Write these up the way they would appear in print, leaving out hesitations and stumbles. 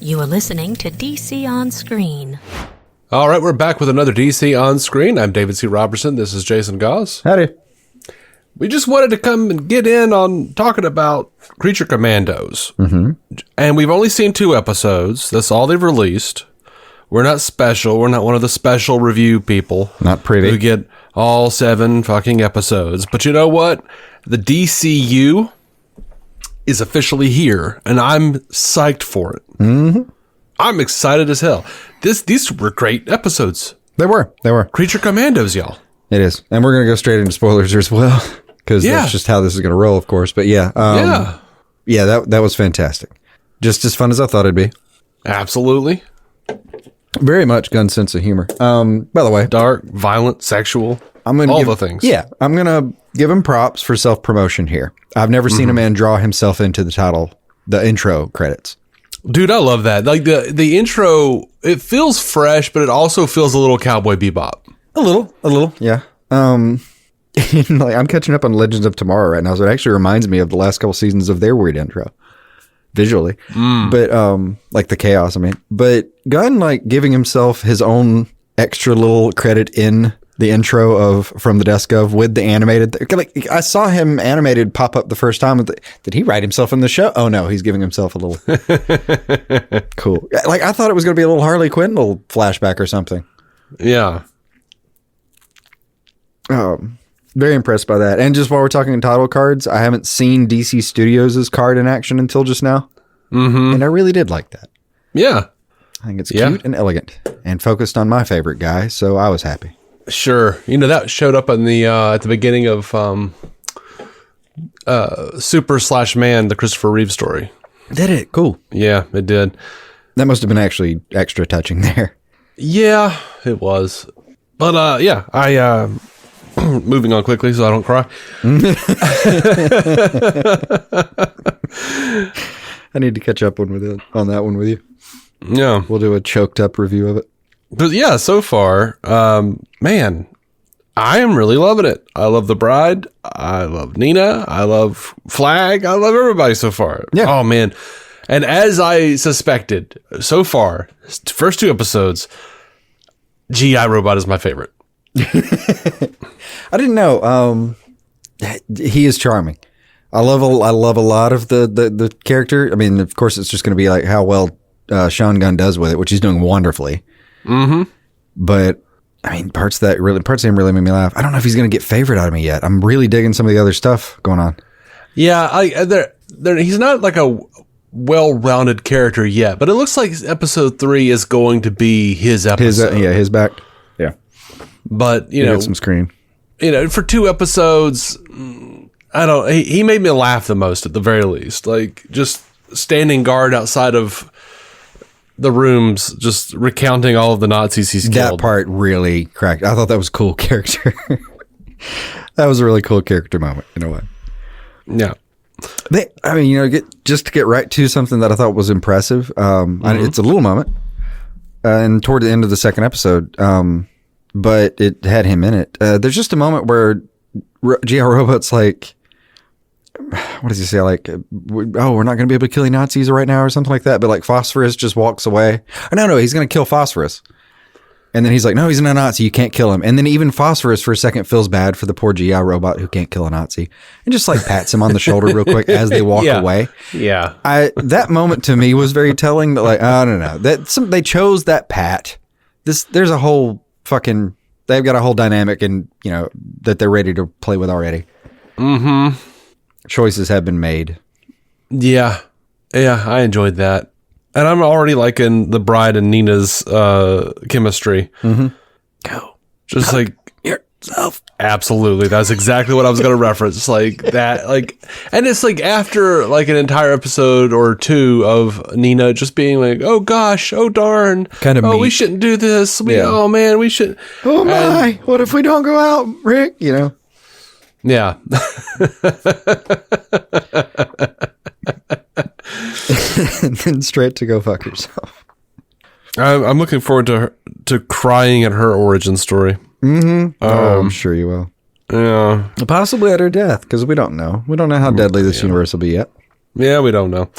You are listening to DC On Screen. All right, we're back with another DC On Screen. I'm David C. Robertson. This is Jason Goss. Howdy. We just wanted to come and get in on talking about Creature Commandos. Mm-hmm. And we've only seen 2 episodes. That's all they've released. We're not special. We're not one of the special review people. Not privy. Who get all 7 fucking episodes. But you know what? The DCU is officially here, and I'm psyched for it. Mm-hmm. I'm excited as hell. These were great episodes. They were. Creature Commandos, y'all. It is. And we're going to go straight into spoilers as well, because that's just how this is going to roll, of course. But yeah, that was fantastic. Just as fun as I thought it'd be. Absolutely. Very much Gunn's sense of humor. By the way, dark, violent, sexual, the things. Yeah, I'm going to give him props for self-promotion here. I've never seen a man draw himself into the intro credits. Dude, I love that. Like the intro, it feels fresh, but it also feels a little Cowboy Bebop. A little, yeah. I'm catching up on Legends of Tomorrow right now, so it actually reminds me of the last couple seasons of their weird intro, visually. But like the chaos, But Gunn, like, giving himself his own extra little credit in the intro of From the Desk of with the animated. Like, I saw him animated pop up the first time. Did he write himself in the show? Oh no, he's giving himself a little cool. Like, I thought it was going to be a little Harley Quinn little flashback or something. Yeah. Very impressed by that. And just while we're talking title cards, I haven't seen DC Studios' card in action until just now. Mm-hmm. And I really did like that. Yeah. I think it's cute and elegant and focused on my favorite guy, so I was happy. Sure. That showed up in the at the beginning of Super/Man, the Christopher Reeve story. Did it? Cool. Yeah, it did. That must have been actually extra touching there. Yeah, it was. But I moving on quickly so I don't cry. I need to catch up on that one with you. Yeah. We'll do a choked up review of it. But yeah, so far, man, I am really loving it. I love the bride. I love Nina. I love Flag. I love everybody so far. Yeah. Oh, man. And as I suspected, so far, first 2 episodes, G.I. Robot is my favorite. I didn't know. He is charming. I love a lot of the character. I mean, of course, it's just going to be like how well Sean Gunn does with it, which he's doing wonderfully. Mm-hmm. But I mean, parts of him really made me laugh. I don't know if he's going to get favorite out of me yet. I'm really digging some of the other stuff going on. Yeah, he's not like a well-rounded character yet, but it looks like episode 3 is going to be his episode. His back. Yeah, but get some screen. For 2 episodes, he made me laugh the most at the very least. Like, just standing guard outside of the rooms, just recounting all of the Nazis he's killed. That part really cracked. I thought that was a cool character. That was a really cool character moment in a way. Yeah. To get right to something that I thought was impressive. It's a little moment, and toward the end of the second episode, but it had him in it. There's just a moment where G.I. Robot's like, what does he say? Like, we're not going to be able to kill any Nazis right now or something like that. But like Phosphorus just walks away. No, he's going to kill Phosphorus. And then he's like, no, he's not a Nazi. You can't kill him. And then even Phosphorus for a second feels bad for the poor G.I. Robot who can't kill a Nazi and just like pats him on the shoulder real quick as they walk away. Yeah. That moment to me was very telling that, like, I don't know, they chose that pat. There's a whole fucking, they've got a whole dynamic and, that they're ready to play with already. Mm-hmm. Choices have been made. Yeah, I enjoyed that, and I'm already liking the bride and Nina's chemistry. Mm-hmm. Go, just like yourself. Absolutely, that's exactly what I was going to reference. Like that, and it's like after like an entire episode or 2 of Nina just being like, "Oh gosh, oh darn, kind of. We shouldn't do this. Oh man, we should. Oh my, what if we don't go out, Rick? Yeah. And then straight to go fuck yourself. I'm looking forward to crying at her origin story. Mm-hmm. I'm sure you will. Yeah. Possibly at her death, because we don't know. We don't know how deadly this universe will be yet. Yeah, we don't know.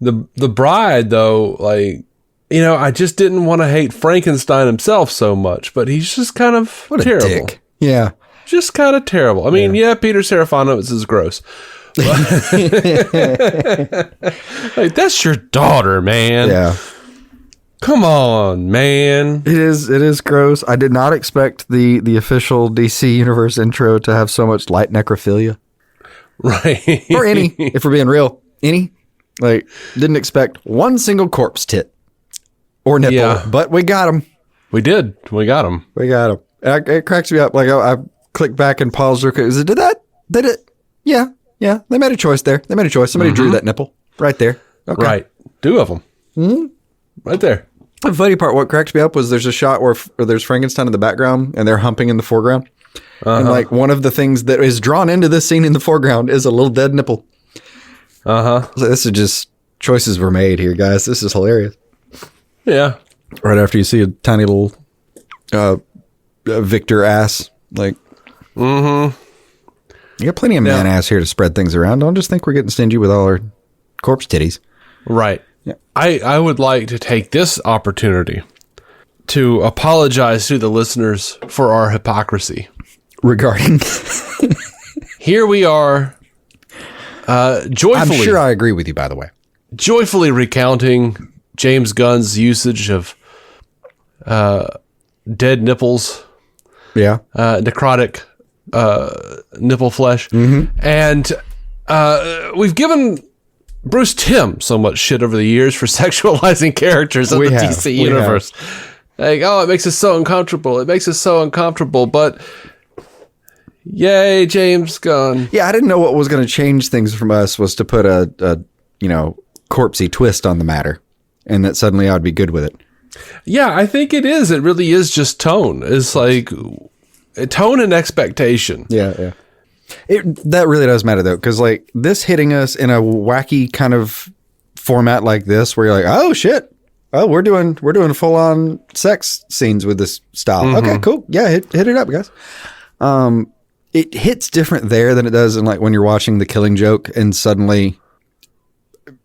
The bride, though, like, you know, I just didn't want to hate Frankenstein himself so much, but he's just kind of terrible. Dick. Yeah. Just kind of terrible. I mean, yeah, Peter Serafinowicz is gross. Like, that's your daughter, man. Yeah. Come on, man. It is gross. I did not expect the official DC Universe intro to have so much light necrophilia. Right. Or any, if we're being real. Any. Like, didn't expect one single corpse tit. Or nipple. But we got him. We did. We got him. We got him. It cracks me up. Like, I click back and pause. Did it? Yeah. Yeah. They made a choice there. They made a choice. Somebody drew that nipple. Right there. Okay. Right. 2 of them. Mm-hmm. Right there. The funny part, what cracks me up was there's a shot where there's Frankenstein in the background and they're humping in the foreground. And like one of the things that is drawn into this scene in the foreground is a little dead nipple. So this is just choices were made here, guys. This is hilarious. Yeah. Right after you see a tiny little Victor ass. Like, you got plenty of man ass here to spread things around. Don't just think we're getting stingy with all our corpse titties. Right. Yeah. I would like to take this opportunity to apologize to the listeners for our hypocrisy. Regarding? Here we are, joyfully. I'm sure I agree with you, by the way. Joyfully recounting James Gunn's usage of dead nipples. Yeah. Necrotic nipple flesh. And we've given Bruce Timm so much shit over the years for sexualizing characters in the DC universe. Like, oh, it makes us so uncomfortable. It makes us so uncomfortable. But yay, James Gunn. Yeah, I didn't know what was going to change things from us was to put a corpsey twist on the matter, and that suddenly I'd be good with it. Yeah, I think it is. It really is just tone. It's like tone and expectation. Yeah. That really does matter though, because like this hitting us in a wacky kind of format like this, where you're like, oh shit, oh we're doing full on sex scenes with this style. Okay, cool. Yeah, hit it up, guys. It hits different there than it does in like when you're watching The Killing Joke and suddenly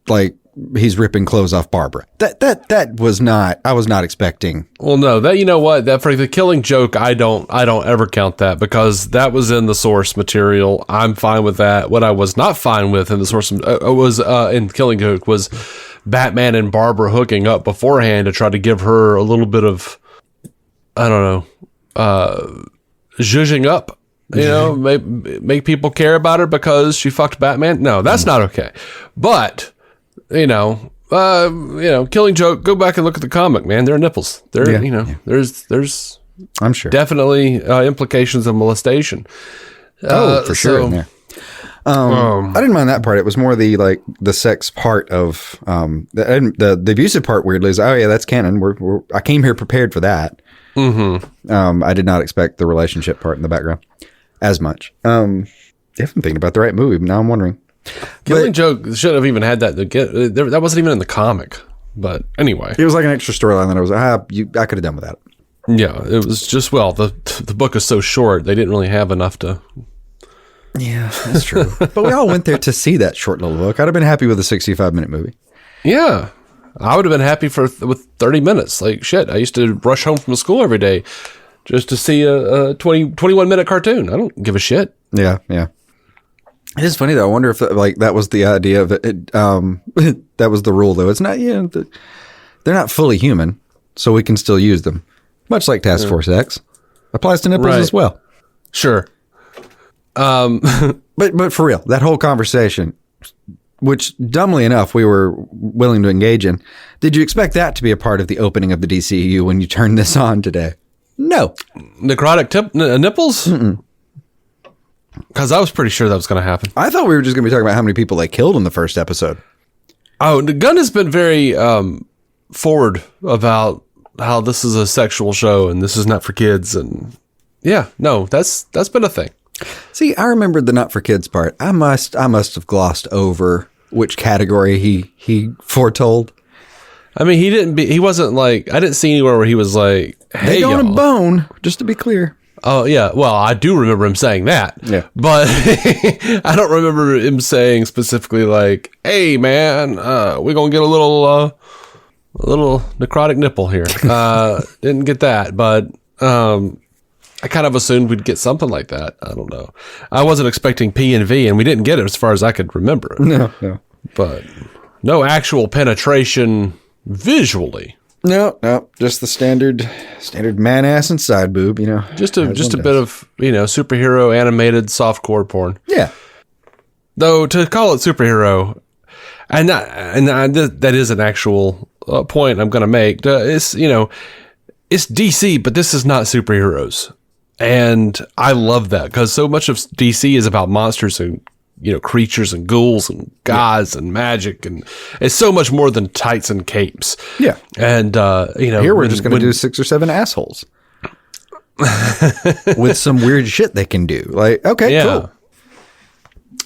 like he's ripping clothes off Barbara. That was not, I was not expecting. Well, no, that, you know what, that for The Killing Joke, I don't ever count that because that was in the source material. I'm fine with that. What I was not fine with in the source was in Killing Joke was Batman and Barbara hooking up beforehand to try to give her a little bit of, I don't know, zhuzhing up. You know, make people care about her because she fucked Batman. No, that's not okay. But Killing Joke, go back and look at the comic, man. There are nipples. There's I'm sure definitely implications of molestation. For sure. Yeah. I didn't mind that part. It was more the sex part of the abusive part. Weirdly, is that's canon. I came here prepared for that. I did not expect the relationship part in the background as much. If I'm thinking about the right movie, now I'm wondering. Killing Joke should have even had that. That wasn't even in the comic. But anyway, it was like an extra storyline that I was I could have done without it. Yeah, it was just the book is so short. They didn't really have enough to. Yeah, that's true. But we all went there to see that short little book. I'd have been happy with a 65-minute movie. Yeah, I would have been happy with 30 minutes. Like shit, I used to rush home from school every day just to see a 21-minute cartoon. I don't give a shit. Yeah. It is funny though. I wonder if that was the idea of it. That was the rule though. It's not. They're not fully human, so we can still use them. Much like Task Force X applies to nipples as well. Sure. But for real, that whole conversation, which dumbly enough we were willing to engage in, did you expect that to be a part of the opening of the DCEU when you turned this on today? No. Necrotic nipples? Because I was pretty sure that was going to happen. I thought we were just going to be talking about how many people they killed in the first episode. Oh, Gunn has been very forward about how this is a sexual show and this is not for kids. And yeah, no, that's been a thing. See, I remembered the not for kids part. I must have glossed over which category he foretold. I mean, he wasn't like, I didn't see anywhere where he was like, hey, they gonna bone, just to be clear. Oh, yeah. Well, I do remember him saying that. Yeah. But I don't remember him saying specifically like, hey, man, we're going to get a little necrotic nipple here. Didn't get that, but I kind of assumed we'd get something like that. I don't know. I wasn't expecting P and V, and we didn't get it as far as I could remember. No. But no actual penetration visually. No. Just the standard man ass and side boob, Just a bit of, superhero animated softcore porn. Yeah. Though to call it superhero, and that is an actual point I'm going to make. It's DC, but this is not superheroes. And I love that because so much of DC is about monsters and, creatures and ghouls and gods and magic. And it's so much more than tights and capes. Yeah. And, here we're just going to do 6 or 7 assholes with some weird shit they can do. Like, okay, cool.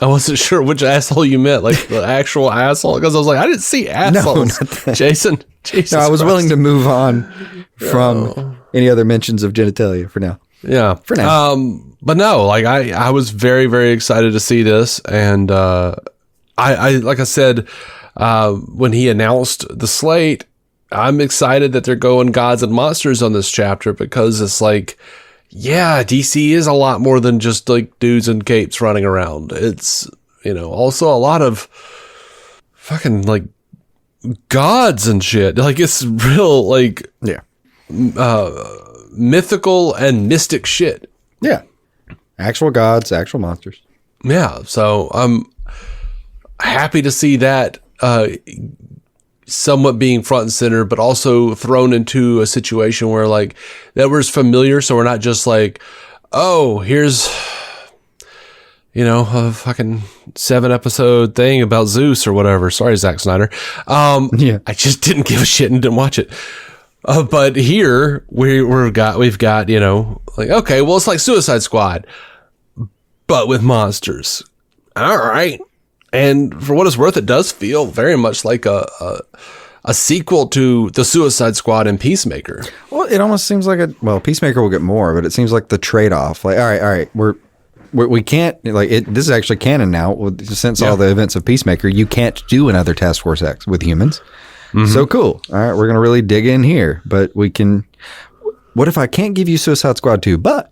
I wasn't sure which asshole you meant, like the actual asshole, because I was like, I didn't see assholes. No, Jason. Jesus no, I was Christ. willing to move on from any other mentions of genitalia for now. Yeah. For now. But no, like I was very, very excited to see this. And I like I said, when he announced the slate, I'm excited that they're going gods and monsters on this chapter because it's like, yeah, DC is a lot more than just like dudes in capes running around. It's, also a lot of fucking like gods and shit. Like it's real, like, mythical and mystic shit. Yeah. Actual gods, actual monsters. Yeah. So I'm happy to see that, somewhat being front and center, but also thrown into a situation where like that was familiar. So we're not just like, oh, here's, a fucking 7-episode thing about Zeus or whatever. Sorry, Zack Snyder. I just didn't give a shit and didn't watch it. But here we've got, like, okay, well, it's like Suicide Squad, but with monsters. All right. And for what it's worth, it does feel very much like a sequel to the Suicide Squad and Peacemaker. Well, it almost seems like Peacemaker will get more, but it seems like the trade-off. Like, all right, we can't, like, this is actually canon now. Since all the events of Peacemaker, you can't do another Task Force X with humans. Mm-hmm. So cool. All right, we're going to really dig in here, but we can, what if I can't give you Suicide Squad 2, but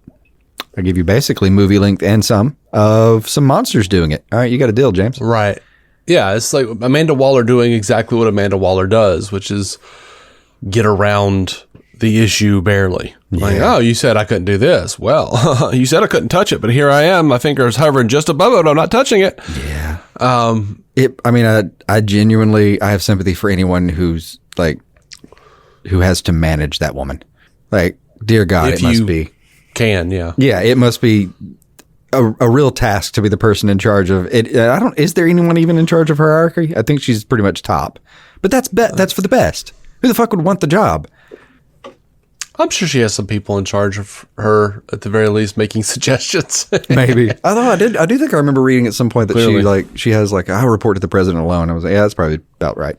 I give you basically movie length and some monsters doing it. All right, you got a deal, James. Right. Yeah, it's like Amanda Waller doing exactly what Amanda Waller does, which is get around the issue barely. Yeah. Like, oh, you said I couldn't do this. Well, you said I couldn't touch it, but here I am. My finger is hovering just above it. I'm not touching it. Yeah. I genuinely, I have sympathy for anyone who's like, who has to manage that woman. Like, dear God, it must be. Yeah, it must be a real task to be the person in charge of it. Is there anyone even in charge of hierarchy? I think she's pretty much top, but that's for the best. Who the fuck would want the job? I'm sure she has some people in charge of her, at the very least, making suggestions. Maybe. Although I do think I remember reading at some point that she has like, I report to the president alone. I was like, yeah, that's probably about right.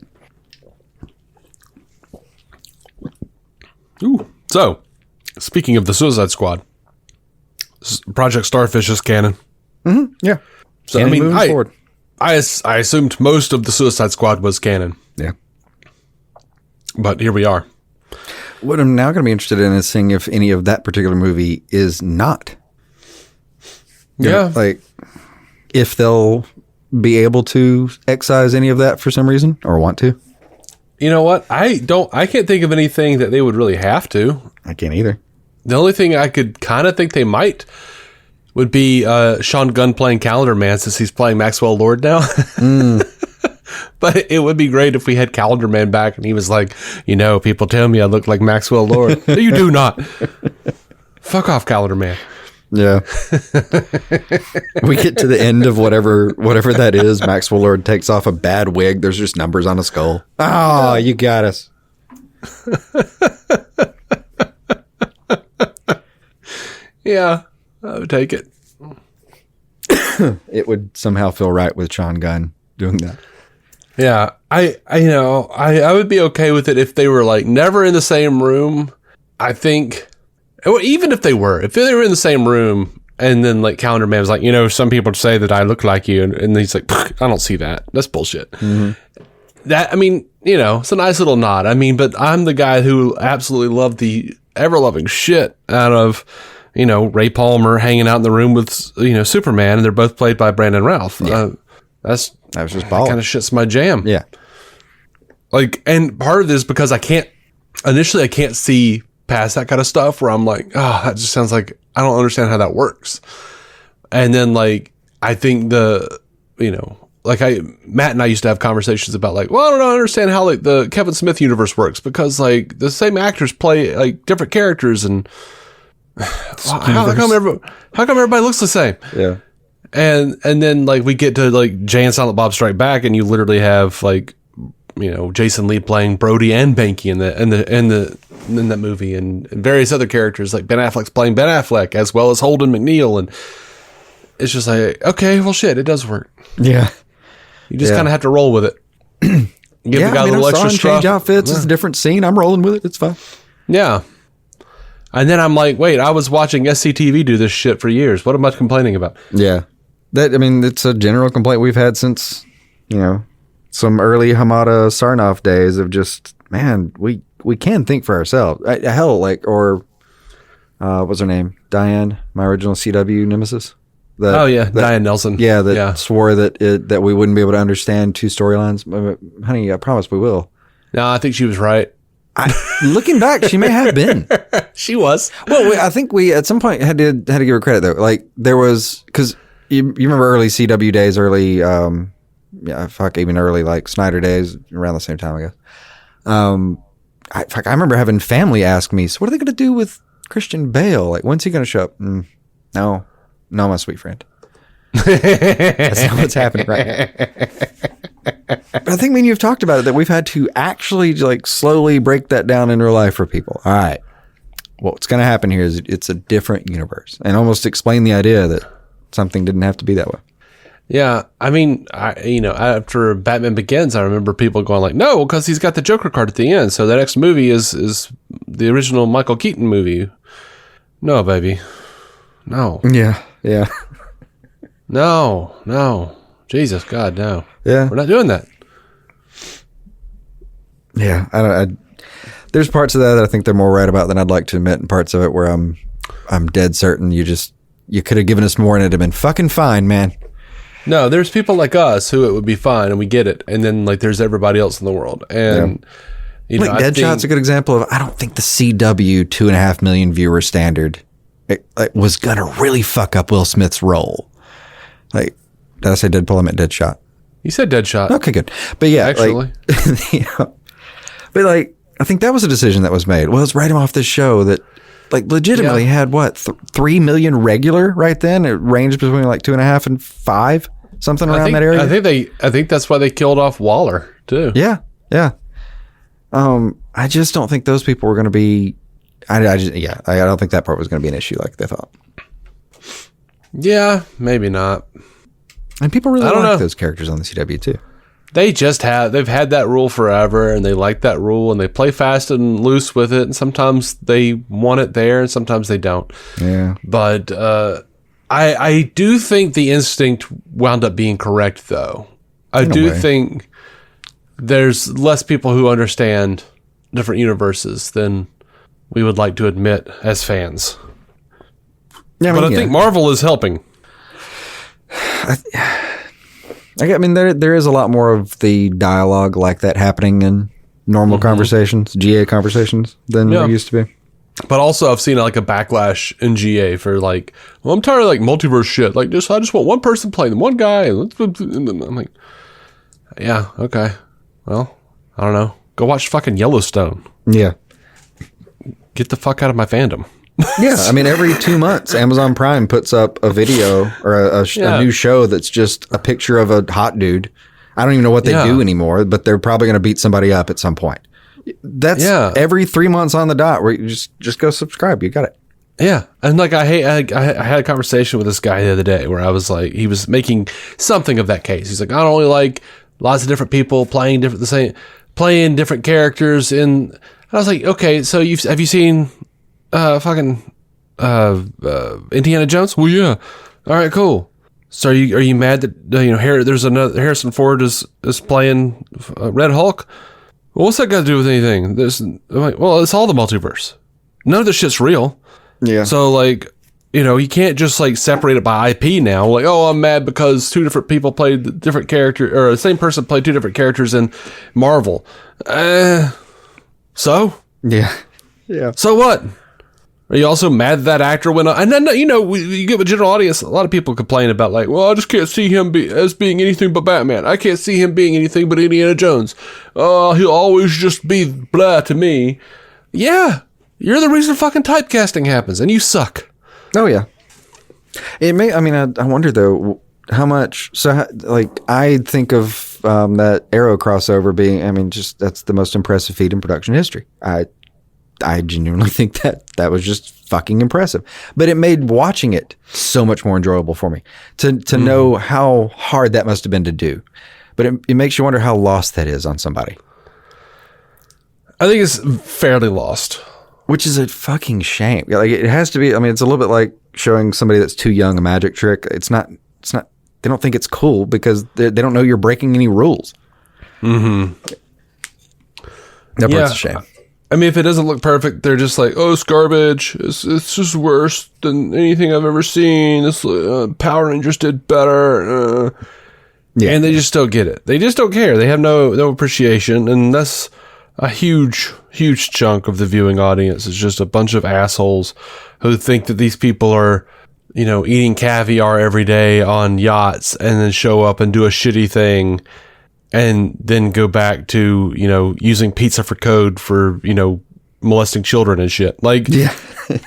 Ooh. So, speaking of the Suicide Squad, Project Starfish is canon. Mm-hmm. Yeah. So, canon I assumed most of the Suicide Squad was canon. Yeah. But here we are. What I'm now going to be interested in is seeing if any of that particular movie is not. Like, if they'll be able to excise any of that for some reason or want to. You know what? I can't think of anything that they would really have to. I can't either. The only thing I could kind of think they might would be Sean Gunn playing Calendar Man, since he's playing Maxwell Lord now. But it would be great if we had Calendar Man back and he was like, people tell me I look like Maxwell Lord. No, you do not. Fuck off, Calendar Man. Yeah. We get to the end of whatever that is. Maxwell Lord takes off a bad wig. There's just numbers on a skull. Oh, you got us. Yeah, I would take it. It would somehow feel right with Sean Gunn doing that. Yeah, I would be okay with it if they were like never in the same room. I think even if they were in the same room, and then like Calendar Man was like, some people say that I look like you, and he's like, I don't see that. That's bullshit. Mm-hmm. That, I mean, it's a nice little nod. I mean, but I'm the guy who absolutely loved the ever-loving shit out of, Ray Palmer hanging out in the room with, Superman, and they're both played by Brandon Routh. Yeah. That was just baller. Kind of shit's my jam. Yeah. Like, and part of this is because I can't see past that kind of stuff where I'm like, oh, that just sounds like, I don't understand how that works. And then like, I think Matt and I used to have conversations about like, well, I don't understand how like the Kevin Smith universe works, because like the same actors play like different characters, and how come everybody looks the same? Yeah. And then like we get to like Jay and Silent Bob Strike Back, and you literally have like, Jason Lee playing Brody and Banky in that movie, and various other characters, like Ben Affleck's playing Ben Affleck as well as Holden McNeil, and it's just like, okay, well shit, it does work. Yeah. You just kind of have to roll with it. Give the guy a little extra stuff. Change outfits. It's a different scene. I'm rolling with it. It's fine. Yeah. And then I'm like, wait, I was watching SCTV do this shit for years. What am I complaining about? Yeah. It's a general complaint we've had since, some early Hamada Sarnoff days of just, man, we can think for ourselves. Hell, like, or what's her name? Diane, my original CW nemesis. Diane Nelson. Yeah, swore that we wouldn't be able to understand two storylines. Honey, I promise we will. No, I think she was right. Looking back, she may have been. She was. Well, I think we at some point had to give her credit though. Like there was, because you remember early CW days, even early like Snyder days around the same time, I guess. I remember having family ask me, so what are they going to do with Christian Bale? Like, when's he going to show up? No, my sweet friend. That's not what's happening right now. But I think when you've talked about it, that we've had to actually like slowly break that down in real life for people. All right, what's going to happen here is it's a different universe, and almost explain the idea that something didn't have to be that way. Yeah, I mean, after Batman Begins, I remember people going like, no, because he's got the Joker card at the end, so the next movie is the original Michael Keaton movie. No, baby. No. Yeah. No. Jesus, God, no. Yeah. We're not doing that. Yeah, there's parts of that I think they're more right about than I'd like to admit, and parts of it where I'm dead certain you could have given us more and it'd have been fucking fine, man. No, there's people like us who it would be fine, and we get it. And then like there's everybody else in the world. And Deadshot's a good example of, I don't think the CW 2.5 million viewer standard was gonna really fuck up Will Smith's role. Like, did I say Deadpool? I meant Deadshot. You said Deadshot. Okay, good. But yeah, actually, but like, I think that was a decision that was made. Well, let's write him off this show that like legitimately had what 3 million regular right then. It ranged between like 2.5 and 5, something around that area. I think that's why they killed off Waller too. Yeah. I just don't think those people were going to be. I don't think that part was going to be an issue like they thought. Yeah, maybe not. And people really like those characters on the CW too. They've had that rule forever, and they like that rule, and they play fast and loose with it, and sometimes they want it there, and sometimes they don't. Yeah. But I do think the instinct wound up being correct, though. I do think there's less people who understand different universes than we would like to admit as fans. Yeah, I think Marvel is helping. I mean, there is a lot more of the dialogue like that happening in normal conversations, GA conversations, than there used to be. But also, I've seen like a backlash in GA for like, well, I'm tired of like multiverse shit. Like, I just want one person playing one guy. I'm like, yeah, okay. Well, I don't know. Go watch fucking Yellowstone. Yeah. Get the fuck out of my fandom. Yeah, I mean, every 2 months, Amazon Prime puts up a video or a new show that's just a picture of a hot dude. I don't even know what they do anymore, but they're probably going to beat somebody up at some point. That's every 3 months on the dot where you just go subscribe. You got it. Yeah. And like, I had a conversation with this guy the other day where I was like, he was making something of that case. He's like, I don't really like lots of different people playing different characters in. I was like, okay, so have you seen fucking Indiana Jones? Well, yeah. All right, cool. So are you mad that there's another Harrison Ford is playing Red Hulk? Well, what's that got to do with anything? I'm like, well, it's all the multiverse. None of this shit's real. Yeah. So like, you can't just like separate it by IP now. Like, oh, I'm mad because two different people played different character, or the same person played two different characters in Marvel. So? Yeah. Yeah. So what? Are you also mad that actor went on? And then, you get a general audience. A lot of people complain about like, well, I just can't see him as being anything but Batman. I can't see him being anything but Indiana Jones. He'll always just be blah to me. Yeah. You're the reason fucking typecasting happens, and you suck. Oh, yeah. I wonder, though, how much... So, I think of that Arrow crossover being... that's the most impressive feat in production history. I genuinely think that was just fucking impressive. But it made watching it so much more enjoyable for me. To know how hard that must have been to do. But it makes you wonder how lost that is on somebody. I think it's fairly lost. Which is a fucking shame. Like, it has to be. It's a little bit like showing somebody that's too young a magic trick. It's not. They don't think it's cool because they don't know you're breaking any rules. Mm-hmm. That part's a shame. If it doesn't look perfect, they're just like, oh, it's garbage. It's just worse than anything I've ever seen. This Power Rangers did better. Yeah. And they just don't get it. They just don't care. They have no appreciation, and that's a huge chunk of the viewing audience. Is just a bunch of assholes who think that these people are, eating caviar every day on yachts and then show up and do a shitty thing and then go back to, using pizza for code for, molesting children and shit. Like, yeah.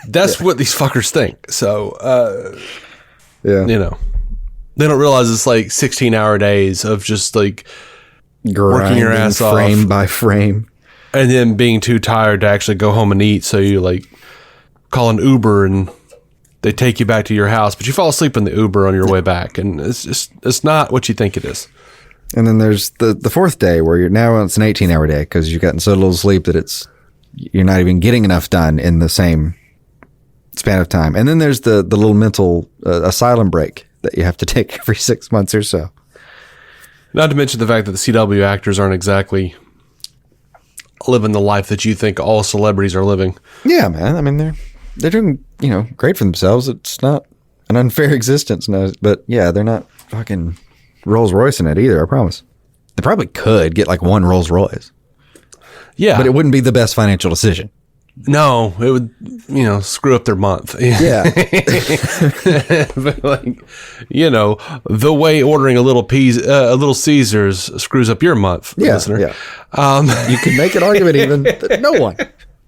That's what these fuckers think. So, yeah. They don't realize it's like 16-hour days of just like working your ass off frame by frame. And then being too tired to actually go home and eat. So you like call an Uber and they take you back to your house, but you fall asleep in the Uber on your way back. And it's not what you think it is. And then there's the fourth day where it's an 18-hour day because you've gotten so little sleep that you're not even getting enough done in the same span of time. And then there's the little mental asylum break that you have to take every 6 months or so. Not to mention the fact that the CW actors aren't exactly living the life that you think all celebrities are living. Yeah, man. They're doing, great for themselves. It's not an unfair existence. No, but yeah, they're not fucking Rolls Royce in it either, I promise. They probably could get like one Rolls Royce. Yeah. But it wouldn't be the best financial decision. No, it would, screw up their month. Yeah. But like, the way ordering a little Caesars screws up your month, listener. Yeah. You can make an argument even that no one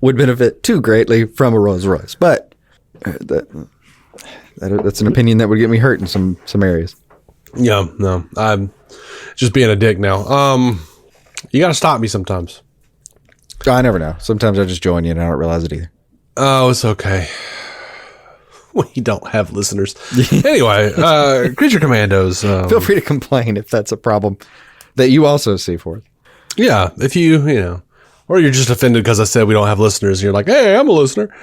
would benefit too greatly from a Rolls Royce. But that's an opinion that would get me hurt in some areas. Yeah, no, I'm just being a dick now. You got to stop me sometimes. I never know. Sometimes I just join you and I don't realize it either. Oh, it's okay. We don't have listeners. Anyway, Creature Commandos. Feel free to complain if that's a problem that you also see for it. Yeah, if you or you're just offended because I said we don't have listeners. And you're like, hey, I'm a listener.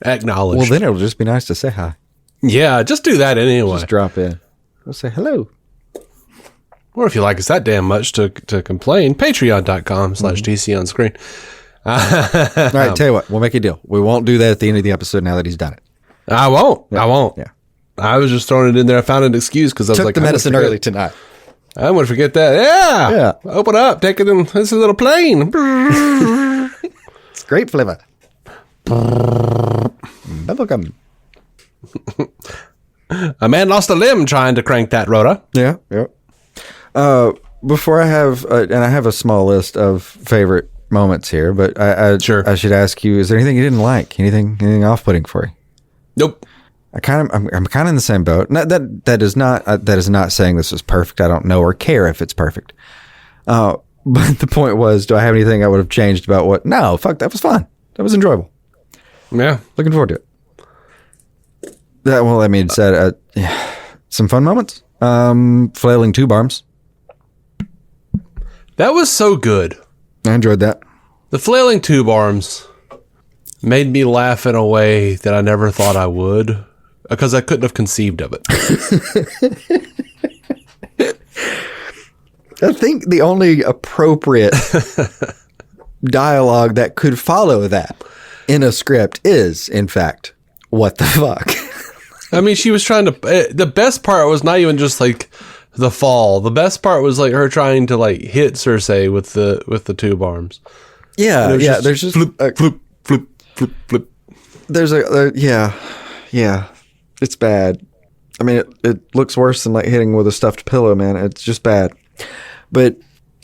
Acknowledge. Well, then it'll just be nice to say hi. Yeah, just do that anyway. Just drop in. I'll say hello. Or if you like us that damn much to complain, patreon.com/DC on screen. All right, tell you what, we'll make a deal. We won't do that at the end of the episode now that he's done it. I won't. Yeah. I won't. Yeah. I was just throwing it in there. I found an excuse because I was Took like, the medicine early tonight. I'm going to forget that. Yeah. Open up. Take it in. It's a little plane. It's great flavor. Bubblegum. A man lost a limb trying to crank that rotor. Yeah. Before I have, and I have a small list of favorite moments here, but I should ask you: is there anything you didn't like? Anything off-putting for you? Nope. I'm kind of in the same boat. That is not saying this is perfect. I don't know or care if it's perfect. But the point was, do I have anything I would have changed about what? No, fuck, that was fun. That was enjoyable. Yeah, looking forward to it. That being said, some fun moments. Flailing tube arms. That was so good. I enjoyed that. The flailing tube arms. made me laugh in a way that I never thought I would, because I couldn't have conceived of it. I think the only appropriate dialogue that could follow that in a script is, in fact, what the fuck? I mean, she was trying to... the best part was not even just, like, the fall. The best part was, like, her trying to, like, hit Cersei with the tube arms. Yeah, there's just... Flip, flip, flip, flip, flip. There's yeah. It's bad. I mean, it looks worse than, like, hitting with a stuffed pillow, man. It's just bad. But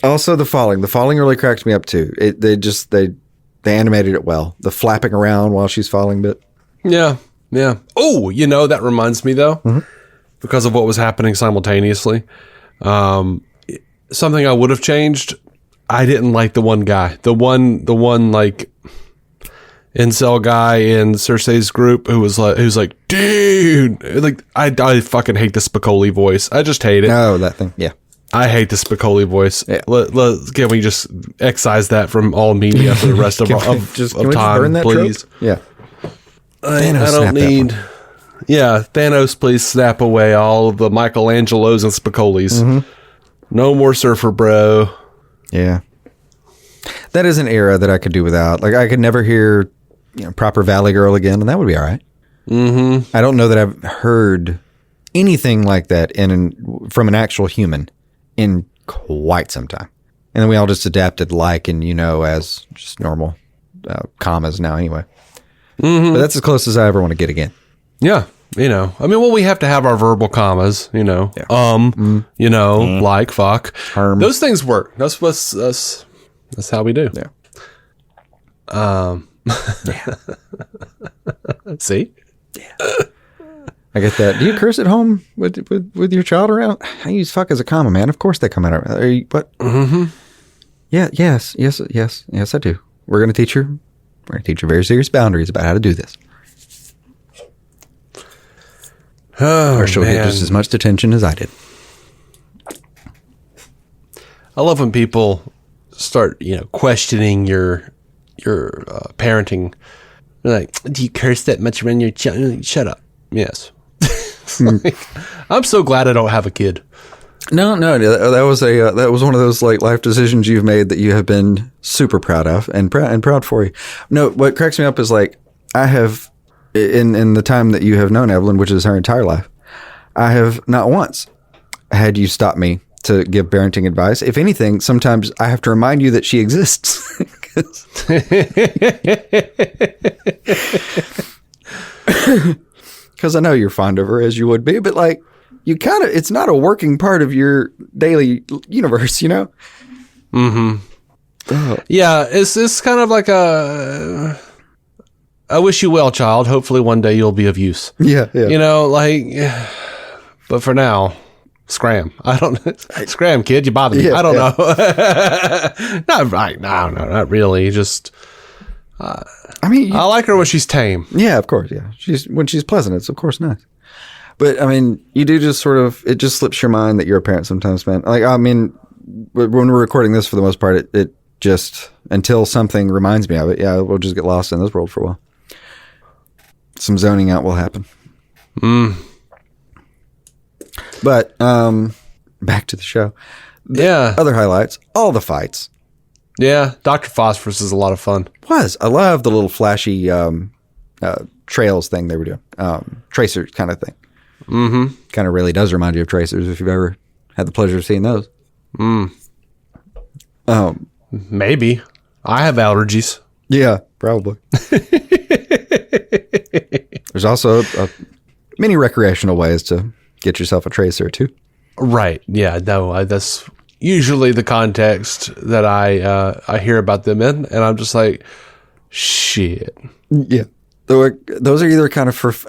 also the falling. The falling really cracked me up, too. They animated it well. The flapping around while she's falling bit. Yeah. Oh, that reminds me, though, because of what was happening simultaneously. Something I would have changed, I didn't like the one guy. The one like, incel guy in Cersei's group who was like, dude, like, I fucking hate the Spicoli voice. I just hate it. Oh, that thing. Yeah. I hate the Spicoli voice. Yeah. Can we just excise that from all media for the rest of time, please? Trope? Yeah. I don't need... Yeah, Thanos, please snap away all of the Michelangelos and Spicolis. No more Surfer Bro. Yeah. That is an era that I could do without. Like, I could never hear proper Valley Girl again, and that would be all right. I don't know that I've heard anything like that from an actual human in quite some time. And then we all just adapted as just normal commas now anyway. But that's as close as I ever want to get again. Yeah. I mean, we have to have our verbal commas, like, fuck. Those things work. That's how we do. Yeah. See? Yeah. I get that. Do you curse at home with your child around? I use fuck as a comma, man. Of course they come out. Are you, what? Yeah. Yes, I do. We're going to teach her very serious boundaries about how to do this. Oh, or she'll get just as much detention as I did. I love when people start, questioning your parenting. They're like, do you curse that much around your child? Shut up. Yes. Like, I'm so glad I don't have a kid. No, that was one of those like life decisions you've made that you have been super proud of and proud for you. No, what cracks me up is like I have in the time that you have known Evelyn, which is her entire life, I have not once had you stop me to give parenting advice. If anything, sometimes I have to remind you that she exists. Because I know you're fond of her as you would be, but like it's not a working part of your daily universe, Mm-hmm. Oh. Yeah, it's kind of like I wish you well, child. Hopefully one day you'll be of use. Yeah. But for now, scram. Scram, kid. You bother me. Yeah, I don't know. Not right. No, not really. Just, I like her when she's tame. Yeah, of course. Yeah. When she's pleasant, it's of course nice. But I mean, you do just it just slips your mind that you're a parent sometimes, man. Like, I mean, when we're recording this for the most part, it just, until something reminds me of it, we'll just get lost in this world for a while. Some zoning out will happen. But back to the show. Other highlights, all the fights. Yeah, Dr. Phosphorus is a lot of fun. I love the little flashy trails thing they were doing. Tracers kind of thing. Mm-hmm. Kind of really does remind you of Tracers if you've ever had the pleasure of seeing those. Maybe. I have allergies. Yeah, probably. There's also many recreational ways to get yourself a tracer too. Right. Yeah. No. That's usually the context that I hear about them in, and I'm just like, shit. Yeah. Those are either kind of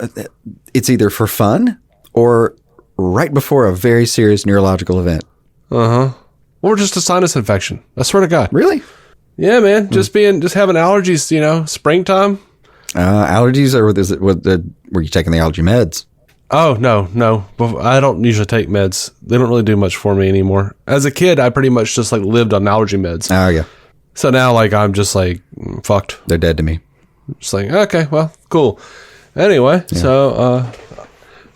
it's either for fun or right before a very serious neurological event. Or just a sinus infection. I swear to God. Really? Yeah, man. Just having allergies. Springtime. Allergies, or were you taking the allergy meds? Oh, no. I don't usually take meds. They don't really do much for me anymore. As a kid, I pretty much just like lived on allergy meds. Oh, yeah. So now, like, I'm just like fucked. They're dead to me. It's like, okay, well, cool. Anyway, so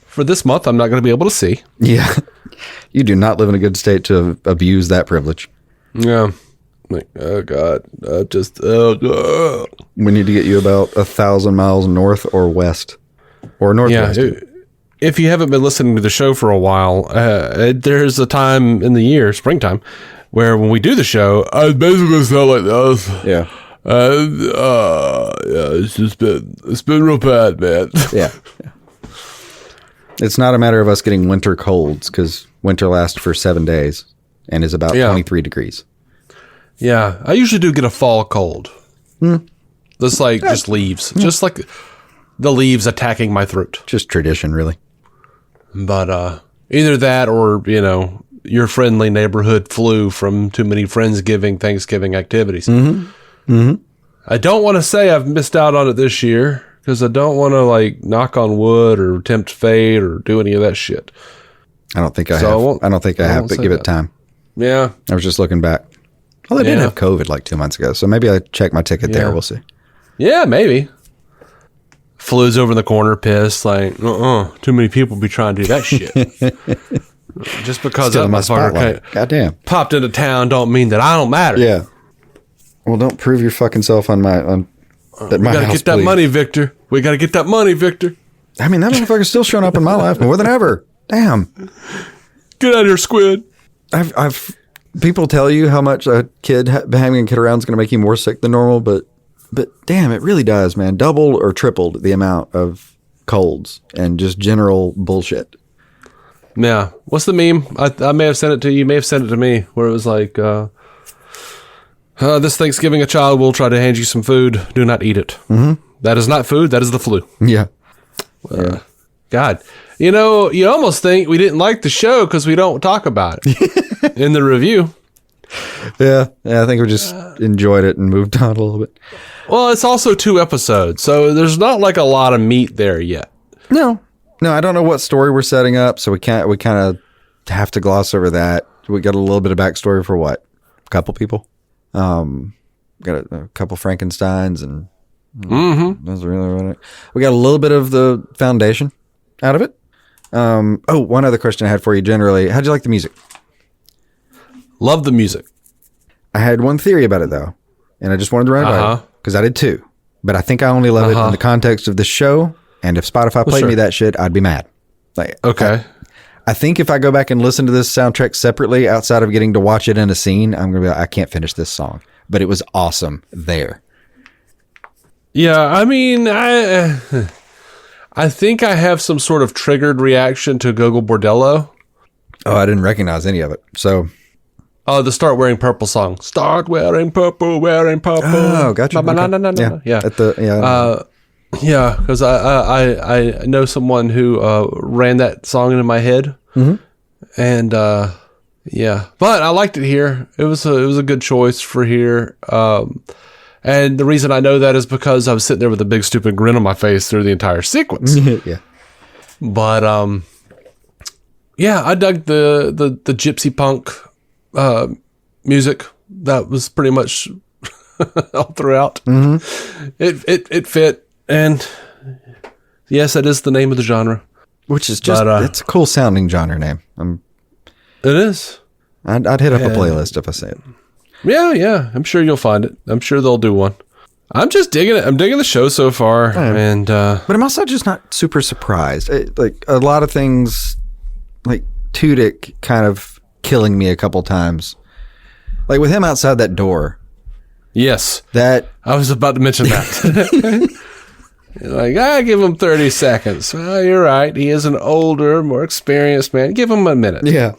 for this month, I'm not going to be able to see. Yeah. You do not live in a good state to abuse that privilege. Yeah. Like, oh, God. We need to get you about 1,000 miles north or west or northwest. Yeah. If you haven't been listening to the show for a while, there's a time in the year, springtime, where when we do the show, I basically sound like this. Yeah. It's been real bad, man. Yeah. It's not a matter of us getting winter colds, because winter lasts for 7 days and is about 23 degrees. Yeah, I usually do get a fall cold. That's like just leaves, just like the leaves attacking my throat. Just tradition, really. But either that or, your friendly neighborhood flu from too many Friendsgiving, Thanksgiving activities. I don't want to say I've missed out on it this year, because I don't want to knock on wood or tempt fate or do any of that shit. I don't think I have. I don't think I have, but give it time. Yeah. I was just looking back. Well, I did have COVID like 2 months ago, so maybe I check my ticket there. We'll see. Yeah, maybe. Flu's over in the corner, pissed, too many people be trying to do that shit. Just because that motherfucker goddamn popped into town don't mean that I don't matter. Yeah. Well, don't prove your fucking self on my we gotta get that money, Victor. We gotta get that money, Victor. I mean, that motherfucker's still showing up in my life more than ever. Damn. Get out of here, Squid. I've people tell you how much a kid having a kid around is going to make you more sick than normal, but damn, it really does, man. Doubled or tripled the amount of colds and just general bullshit. Yeah. What's the meme? I may have sent it to you. You may have sent it to me, where it was like, this Thanksgiving, a child will try to hand you some food. Do not eat it. That is not food. That is the flu. Yeah. God. You almost think we didn't like the show because we don't talk about it in the review. Yeah, I think we just enjoyed it and moved on a little bit. Well, it's also 2 episodes, so there's not a lot of meat there yet. No, I don't know what story we're setting up, so we kind of have to gloss over that. We got a little bit of backstory for what? A couple people? Got a couple Frankensteins, and that's really what we got a little bit of the foundation out of it. One other question I had for you generally. How'd you like the music? Love the music. I had one theory about it, though, and I just wanted to run it by you, because I did too. But I think I only love it in the context of the show, and if Spotify played me that shit, I'd be mad. Okay. I think if I go back and listen to this soundtrack separately, outside of getting to watch it in a scene, I'm going to be like, I can't finish this song. But it was awesome there. Yeah, I mean, I think I have some sort of triggered reaction to Gogo Bordello. Oh, I didn't recognize any of it. So... Oh, the Start Wearing Purple song. Start wearing purple, wearing purple. Oh, gotcha. Yeah. Yeah, because I know someone who ran that song into my head. And yeah, but I liked it here. It was a good choice for here. And the reason I know that is because I was sitting there with a big stupid grin on my face through the entire sequence. Yeah. But yeah, I dug the gypsy punk music. That was pretty much all throughout. It fit, and yes, that is the name of the genre. Which is just it's a cool sounding genre name. It is. I'd hit up a playlist if I say it. Yeah, I'm sure you'll find it. I'm sure they'll do one. I'm just digging it. I'm digging the show so far, and but I'm also just not super surprised. Like a lot of things, like Tudyk kind of killing me a couple times. Like with him outside that door. Yes, that I was about to mention that. Like, give him 30 seconds. Well, you're right. He is an older, more experienced man. Give him a minute. Yeah.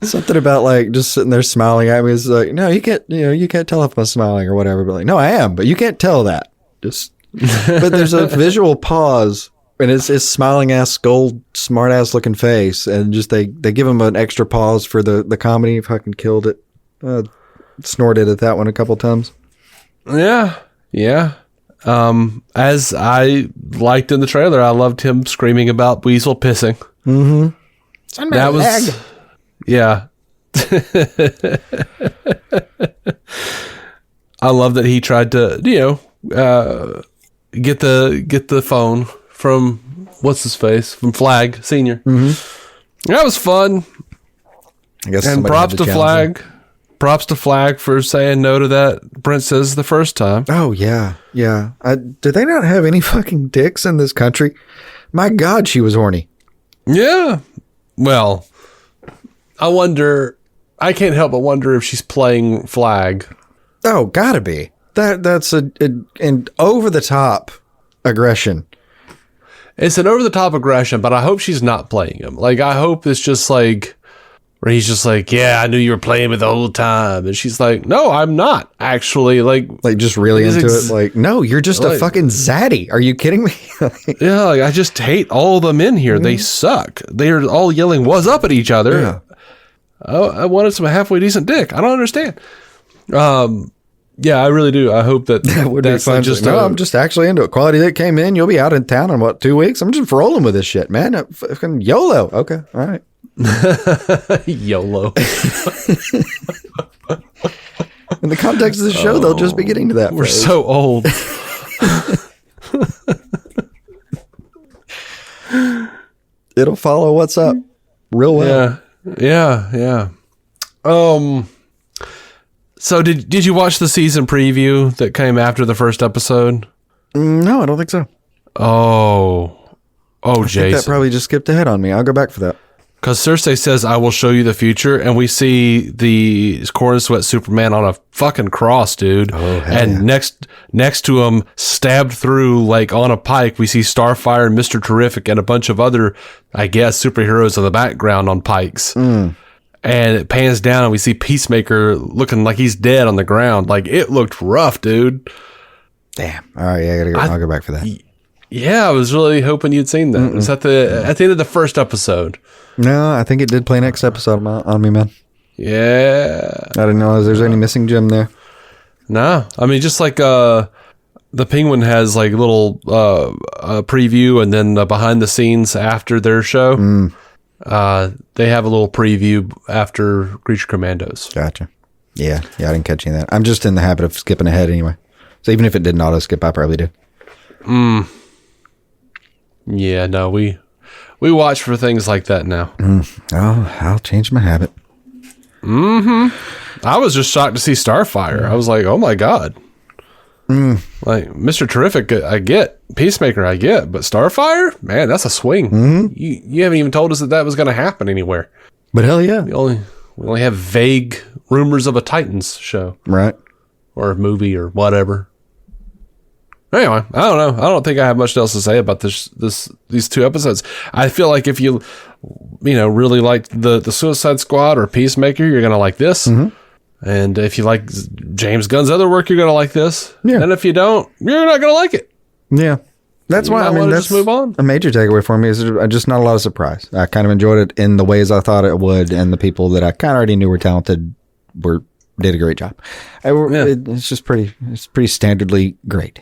Something about like just sitting there smiling at me is like, no, you can't tell if I'm smiling or whatever. But like, no, I am, but you can't tell that. Just, but there's a visual pause, and it's his smiling ass, gold, smart ass looking face, and just they give him an extra pause for the comedy. Fucking killed it. Snorted at that one a couple times. Yeah. As I liked in the trailer, I loved him screaming about Weasel pissing. That was, yeah. I love that he tried to, get the phone from what's his face from Flag Senior. Mm-hmm. That was fun. I guess. And props to Flag. Props to Flag for saying no to that princess the first time. Oh yeah, yeah. Do they not have any fucking dicks in this country? My God, she was horny. Yeah. Well, I can't help but wonder if she's playing Flag. Oh, gotta be. That's an over the top aggression. It's an over the top aggression, but I hope she's not playing him. Like, I hope it's just like, where he's just like, yeah, I knew you were playing me the whole time. And she's like, no, I'm not actually. Like just really into it. Like, no, you're just a fucking zaddy. Are you kidding me? Yeah, like, I just hate all the men here. They suck. They're all yelling, what's up at each other. Yeah. Oh, I wanted some halfway decent dick. I don't understand. Yeah, I really do. I hope that would be fun. I'm just actually into it. Quality that came in. You'll be out in town in 2 weeks? I'm just rolling with this shit, man. Fucking YOLO. Okay. All right. YOLO. In the context of the show, they'll just be getting to that. We're so old. It'll follow what's up real well. Yeah. So did you watch the season preview that came after the first episode? No, I don't think so. Oh, I Jason. think that probably just skipped ahead on me. I'll go back for that. Because Cersei says, I will show you the future. And we see the corn sweat Superman on a fucking cross, dude. Oh, and next to him, stabbed through, like on a pike, we see Starfire and Mr. Terrific and a bunch of other, I guess, superheroes in the background on pikes. And it pans down and we see Peacemaker looking like he's dead on the ground. Like, it looked rough, dude. Damn. All right, yeah, I'll go back for that. Yeah, I was really hoping you'd seen that. It was at the end of the first episode. No, I think it did play next episode on me, man. Yeah. I didn't know there's any missing gem there. No. I mean, just like the Penguin has like little preview and then behind the scenes after their show. They have a little preview after Creature Commandos. Gotcha. Yeah, I didn't catch any of that. I'm just in the habit of skipping ahead anyway. So even if it didn't auto skip, I probably did. Yeah, no, we watch for things like that now. I'll change my habit. I was just shocked to see Starfire. I was like, oh my God. Like, Mr. Terrific, I get. Peacemaker, I get. But Starfire? Man, that's a swing. You haven't even told us that was going to happen anywhere. But hell yeah. We only have vague rumors of a Titans show. Right. Or a movie or whatever. Anyway, I don't know. I don't think I have much else to say about these two episodes. I feel like if you really like the Suicide Squad or Peacemaker, you're going to like this. And if you like James Gunn's other work, you're going to like this. Yeah. And if you don't, you're not going to like it. Yeah. That's why, that's just move on. A major takeaway for me is just not a lot of surprise. I kind of enjoyed it in the ways I thought it would, and the people that I kind of already knew were talented did a great job. It's just pretty standardly great.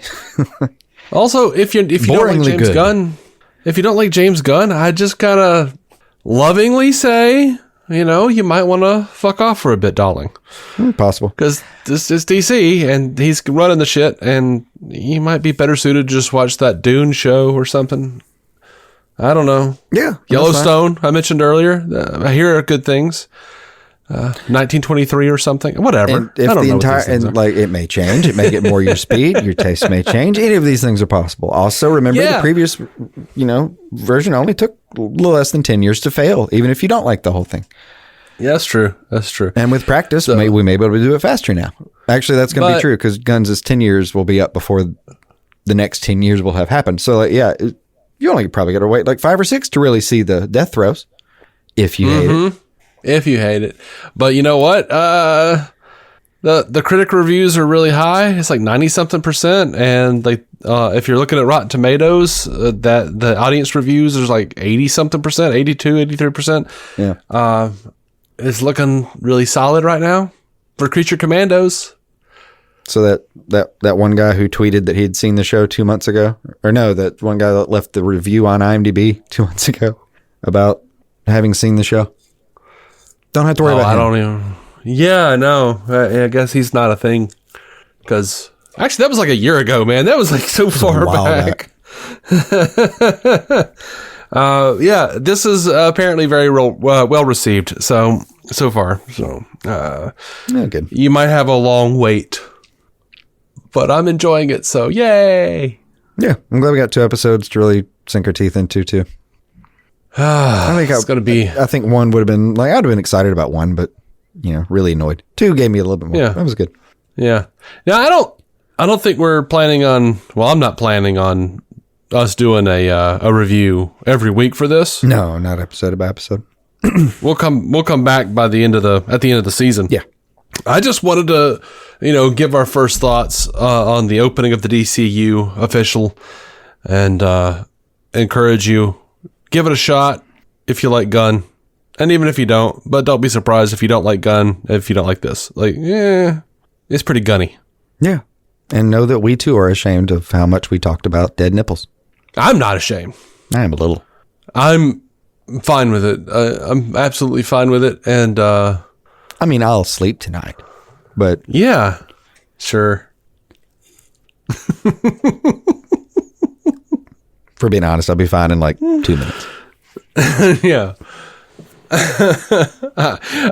Also, if you don't like James Gunn, if you don't like James Gunn, I just gotta lovingly say, you might want to fuck off for a bit, darling. Possible. Because this is DC, and he's running the shit, and you might be better suited to just watch that Dune show or something. I don't know. Yeah. Yellowstone, I mentioned earlier. I hear good things. 1923 or something, whatever. And if the entire it may change, it may get more your speed, your taste may change. Any of these things are possible. Also, remember the previous, version only took a little less than 10 years to fail, even if you don't like the whole thing. Yeah, that's true. That's true. And with practice, we may be able to do it faster now. Actually, that's going to be true because Gunn's 10 years will be up before the next 10 years will have happened. So, you only probably got to wait like 5 or 6 to really see the death throes if you hate it. If you hate it. But you know what? The critic reviews are really high. It's like 90-something%. And if you're looking at Rotten Tomatoes, that the audience reviews, there's like 80-something%, 82, 83%. Yeah. It's looking really solid right now for Creature Commandos. So that one guy who tweeted that he'd seen the show 2 months ago, or no, that one guy that left the review on IMDb 2 months ago about having seen the show. Don't have to worry about him. I don't even. Yeah, I know. I guess he's not a thing. because actually that was like a year ago, man. That was like so far back. Yeah, this is apparently very well received. So far. So good. You might have a long wait, but I'm enjoying it. So yay! Yeah, I'm glad we got 2 episodes to really sink our teeth into too. I think it's going to be. I think 1 would have been like I'd have been excited about 1, but really annoyed. 2 gave me a little bit more. Yeah, that was good. Yeah. Now I don't think we're planning on. Well, I'm not planning on us doing a review every week for this. No, not episode by episode. We'll come back by the end of the season. Yeah. I just wanted to, give our first thoughts on the opening of the DCU official, and encourage you, give it a shot if you like Gunn, and even if you don't. But don't be surprised if you don't like Gunn, if you don't like this. It's pretty gunny. Yeah, and know that we too are ashamed of how much we talked about dead nipples. I'm not ashamed. I am a little. I'm fine with it. I'm absolutely fine with it, and I mean, I'll sleep tonight, but yeah, sure. For being honest, I'll be fine in like 2 minutes. Yeah.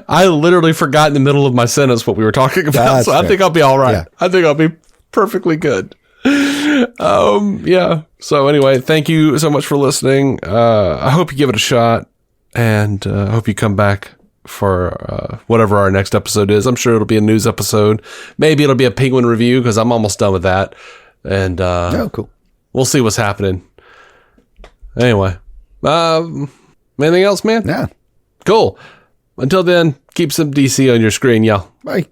I literally forgot in the middle of my sentence what we were talking about, so I think I'll be all right. Yeah. I think I'll be perfectly good. Yeah. So anyway, thank you so much for listening. I hope you give it a shot, and I hope you come back for whatever our next episode is. I'm sure it'll be a news episode. Maybe it'll be a Penguin review, because I'm almost done with that. And cool. We'll see what's happening. Anyway, anything else, man? Yeah. Cool. Until then, keep some DC on your screen, y'all. Bye.